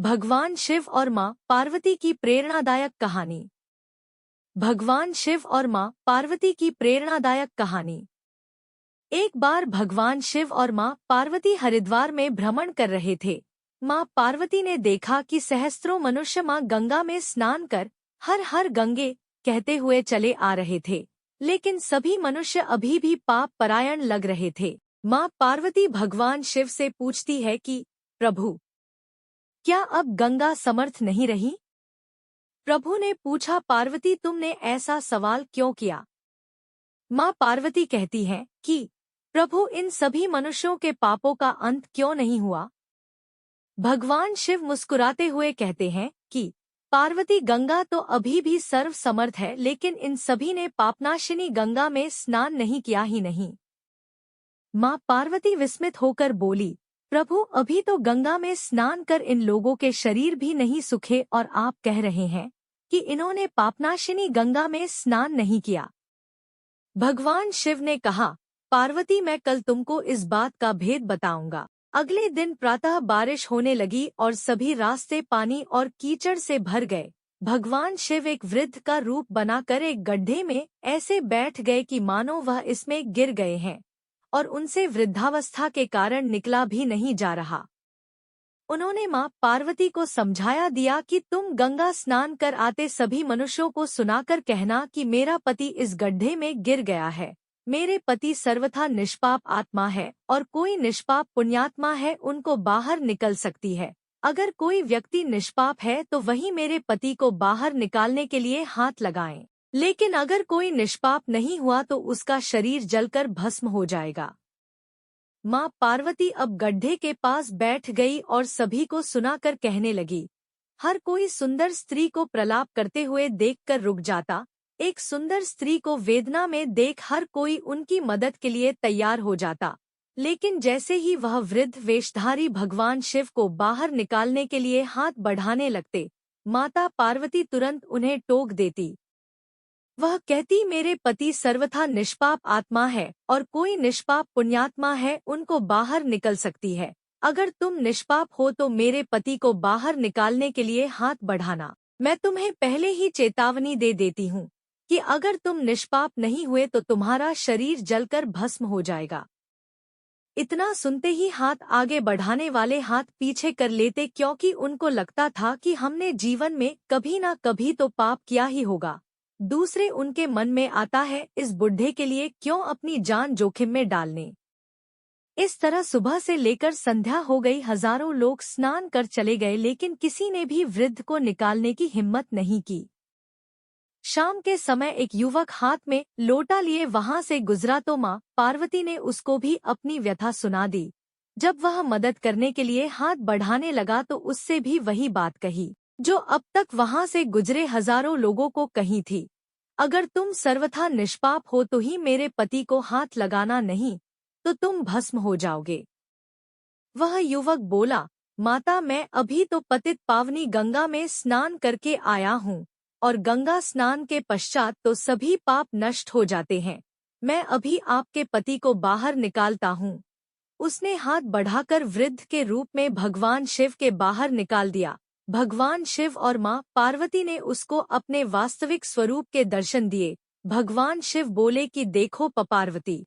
भगवान शिव और मां पार्वती की प्रेरणादायक कहानी। भगवान शिव और मां पार्वती की प्रेरणादायक कहानी। एक बार भगवान शिव और मां पार्वती हरिद्वार में भ्रमण कर रहे थे। मां पार्वती ने देखा कि सहस्त्रों मनुष्य मां गंगा में स्नान कर हर हर गंगे कहते हुए चले आ रहे थे, लेकिन सभी मनुष्य अभी भी पाप परायण लग रहे थे। मां पार्वती भगवान शिव से पूछती है कि प्रभु, क्या अब गंगा समर्थ नहीं रही? प्रभु ने पूछा, पार्वती तुमने ऐसा सवाल क्यों किया? मां पार्वती कहती हैं कि प्रभु, इन सभी मनुष्यों के पापों का अंत क्यों नहीं हुआ? भगवान शिव मुस्कुराते हुए कहते हैं कि पार्वती, गंगा तो अभी भी सर्व समर्थ है, लेकिन इन सभी ने पापनाशिनी गंगा में स्नान नहीं किया ही नहीं। मां पार्वती विस्मित होकर बोली, प्रभु, अभी तो गंगा में स्नान कर इन लोगों के शरीर भी नहीं सूखे और आप कह रहे हैं कि इन्होंने पापनाशिनी गंगा में स्नान नहीं किया। भगवान शिव ने कहा, पार्वती, मैं कल तुमको इस बात का भेद बताऊंगा। अगले दिन प्रातः बारिश होने लगी और सभी रास्ते पानी और कीचड़ से भर गए। भगवान शिव एक वृद्ध का रूप बनाकर एक गड्ढे में ऐसे बैठ गए कि मानो वह इसमें गिर गए हैं और उनसे वृद्धावस्था के कारण निकला भी नहीं जा रहा। उन्होंने मां पार्वती को समझाया दिया कि तुम गंगा स्नान कर आते सभी मनुष्यों को सुनाकर कहना कि मेरा पति इस गड्ढे में गिर गया है। मेरे पति सर्वथा निष्पाप आत्मा है और कोई निष्पाप पुण्यात्मा है उनको बाहर निकल सकती है। अगर कोई व्यक्ति निष्पाप है तो वही मेरे पति को बाहर निकालने के लिए हाथ लगाएं। लेकिन अगर कोई निष्पाप नहीं हुआ तो उसका शरीर जलकर भस्म हो जाएगा। मां पार्वती अब गड्ढे के पास बैठ गई और सभी को सुनाकर कहने लगी। हर कोई सुंदर स्त्री को प्रलाप करते हुए देखकर रुक जाता। एक सुंदर स्त्री को वेदना में देख हर कोई उनकी मदद के लिए तैयार हो जाता। लेकिन जैसे ही वह वृद्ध वेशधारी भगवान शिव को बाहर निकालने के लिए हाथ बढ़ाने लगते, माता पार्वती तुरंत उन्हें टोक देती। वह कहती, मेरे पति सर्वथा निष्पाप आत्मा है और कोई निष्पाप पुण्यात्मा है उनको बाहर निकल सकती है। अगर तुम निष्पाप हो तो मेरे पति को बाहर निकालने के लिए हाथ बढ़ाना। मैं तुम्हें पहले ही चेतावनी दे देती हूँ कि अगर तुम निष्पाप नहीं हुए तो तुम्हारा शरीर जलकर भस्म हो जाएगा। इतना सुनते ही हाथ आगे बढ़ाने वाले हाथ पीछे कर लेते, क्योंकि उनको लगता था कि हमने जीवन में कभी ना कभी तो पाप किया ही होगा। दूसरे उनके मन में आता है, इस बुढ़े के लिए क्यों अपनी जान जोखिम में डालने। इस तरह सुबह से लेकर संध्या हो गई। हजारों लोग स्नान कर चले गए, लेकिन किसी ने भी वृद्ध को निकालने की हिम्मत नहीं की। शाम के समय एक युवक हाथ में लोटा लिए वहां से गुजरा तो मां पार्वती ने उसको भी अपनी व्यथा सुना दी। जब वह मदद करने के लिए हाथ बढ़ाने लगा तो उससे भी वही बात कही जो अब तक वहां से गुजरे हजारों लोगों को कही थी। अगर तुम सर्वथा निष्पाप हो तो ही मेरे पति को हाथ लगाना, नहीं तो तुम भस्म हो जाओगे। वह युवक बोला, माता, मैं अभी तो पतित पावनी गंगा में स्नान करके आया हूँ और गंगा स्नान के पश्चात तो सभी पाप नष्ट हो जाते हैं। मैं अभी आपके पति को बाहर निकालता हूँ। उसने हाथ बढ़ाकर वृद्ध के रूप में भगवान शिव के बाहर निकाल दिया। भगवान शिव और मां पार्वती ने उसको अपने वास्तविक स्वरूप के दर्शन दिए। भगवान शिव बोले कि देखो पार्वती,